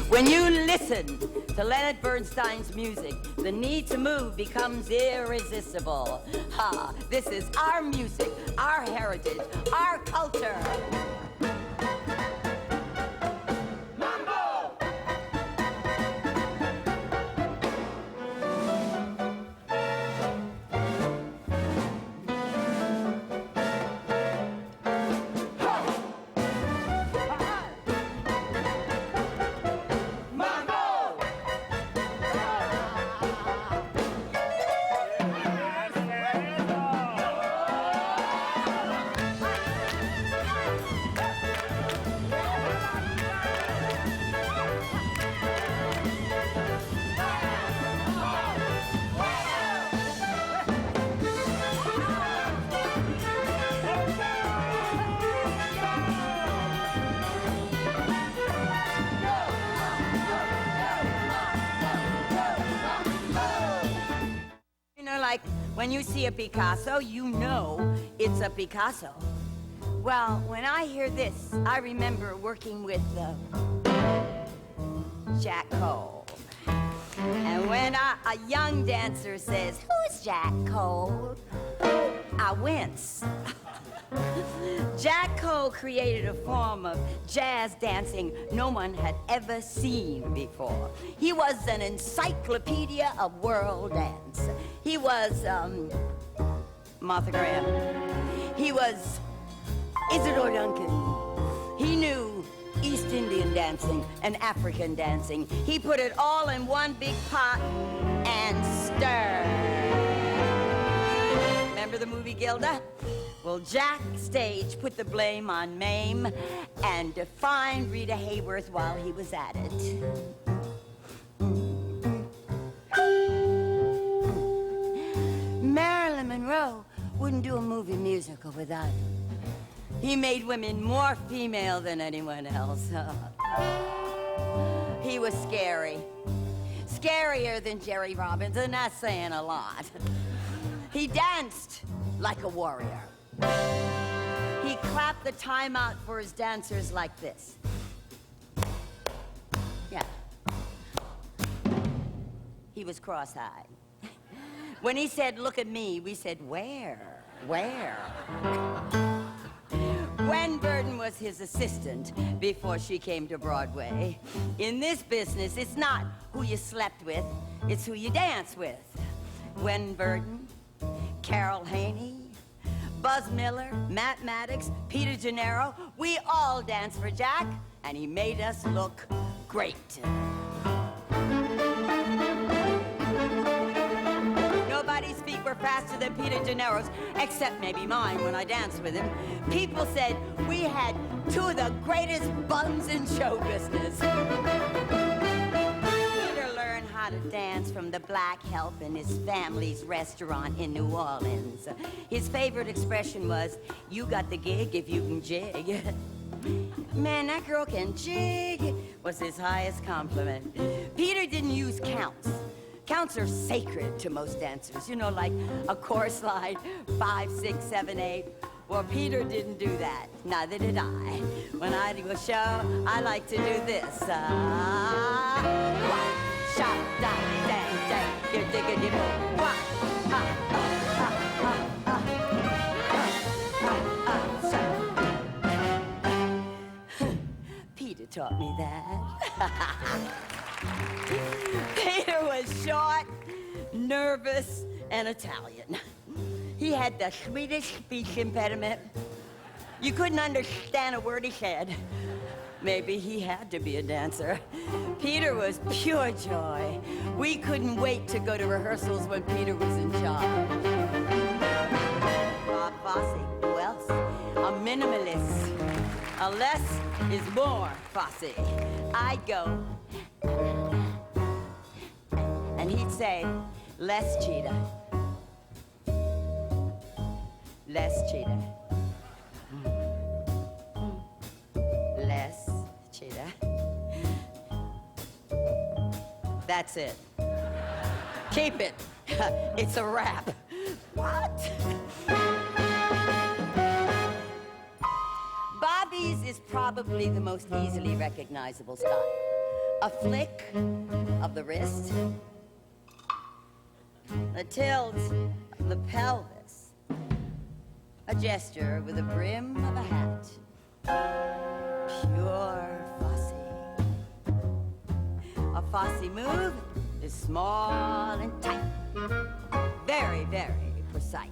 When you listen to Leonard Bernstein's music, the need to move becomes irresistible. Ha! This is our music, our heritage, our culture. Like when you see a Picasso, you know it's a Picasso. Well, when I hear this, I remember working with Jack Cole. And when a young dancer says, "Who's Jack Cole?" I wince. Jack Cole created a form of jazz dancing no one had ever seen before. He was an encyclopedia of world dance. He was Martha Graham. He was Isadore Duncan. He knew East Indian dancing and African dancing. He put it all in one big pot and stirred. Remember the movie Gilda? Well, Jack Stage put the blame on Mame and defined Rita Hayworth while he was at it. Marilyn Monroe wouldn't do a movie musical without him. He made women more female than anyone else. He was scary. Scarier than Jerry Robbins, and that's saying a lot. He danced like a warrior. He clapped the time out for his dancers like this. Yeah. He was cross-eyed. When he said, "Look at me," we said, "Where? Where?" Gwen Verdon was his assistant before she came to Broadway. In this business, it's not who you slept with, it's who you dance with. Gwen Verdon, Carol Haney, Buzz Miller, Matt Maddox, Peter Gennaro, we all danced for Jack, and he made us look great. Nobody's feet were faster than Peter Gennaro's, except maybe mine when I danced with him. People said we had two of the greatest bums in show business. How to dance from the black help in his family's restaurant in New Orleans. His favorite expression was, "You got the gig if you can jig." "Man, that girl can jig," was his highest compliment. Peter didn't use counts. Counts are sacred to most dancers. You know, like a chorus line, 5, 6, 7, 8. Well, Peter didn't do that. Neither did I. When I do a show, I like to do this. taught me that. Peter was short, nervous, and Italian. He had the Swedish speech impediment. You couldn't understand a word he said. Maybe he had to be a dancer. Peter was pure joy. We couldn't wait to go to rehearsals when Peter was in charge. Bob Fosse, who else? A minimalist. A less is more Fosse. I'd go, and he'd say, less Chita. Less Chita. Less Chita. That's it. Keep it. It's a wrap. What? Bobby's is probably the most easily recognizable style. A flick of the wrist, a tilt of the pelvis, a gesture with the brim of a hat. Pure Fosse. A Fosse move is small and tight. Very, very precise.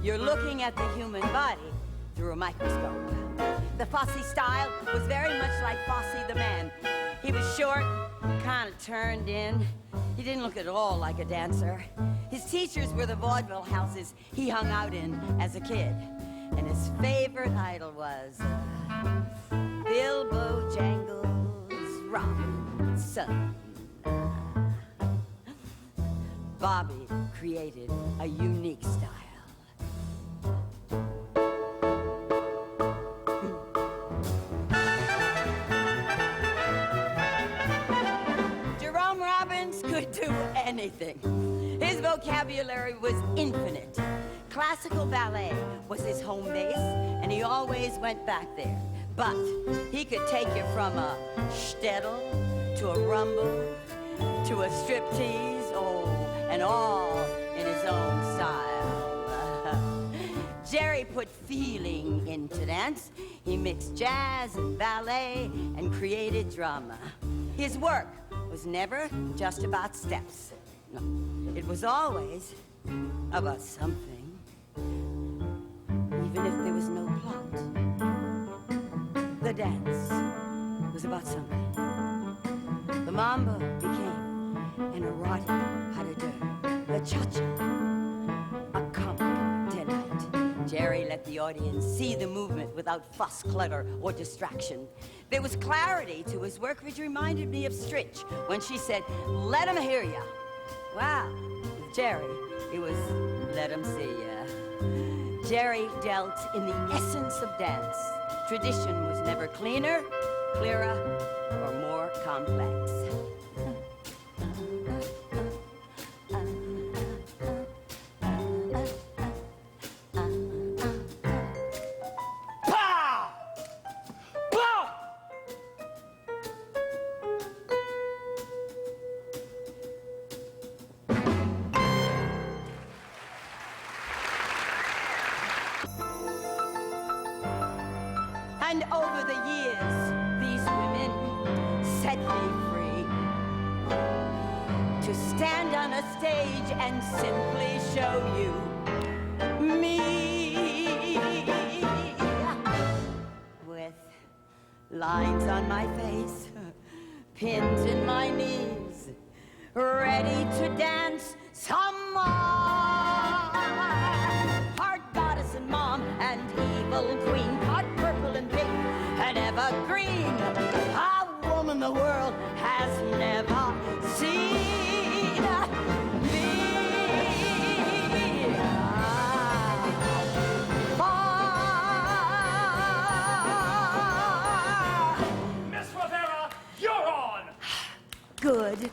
You're looking at the human body through a microscope. The Fosse style was very much like Fosse the man. He was short, kind of turned in. He didn't look at all like a dancer. His teachers were the vaudeville houses he hung out in as a kid. And his favorite idol was Bilbo Jangles Robinson. Bobby created a unique style. Jerome Robbins could do anything. His vocabulary was infinite. Classical ballet was his home base, and he always went back there. But he could take you from a shtetl to a rumble to a striptease, oh, and all in his own style. Jerry put feeling into dance. He mixed jazz and ballet and created drama. His work was never just about steps. No, it was always about something. Even if there was no plot. The dance was about something. The mambo became an erotic pas de deux. The cha-cha, a come delight. Jerry let the audience see the movement without fuss, clutter, or distraction. There was clarity to his work which reminded me of Stritch when she said, "Let 'em hear ya." Wow, with Jerry, it was "Let 'em see ya." Jerry dealt in the essence of dance. Tradition was never cleaner, clearer, or more complex. Pow! Pow! And over the years, these women set me free to stand on a stage and simply show you me. With lines on my face, pins in my knees, ready to dance some more. Heart goddess and mom and evil and queen, pot purple and pink and evergreen. A woman the world has never seen. Me. Miss Rivera, you're on! Good.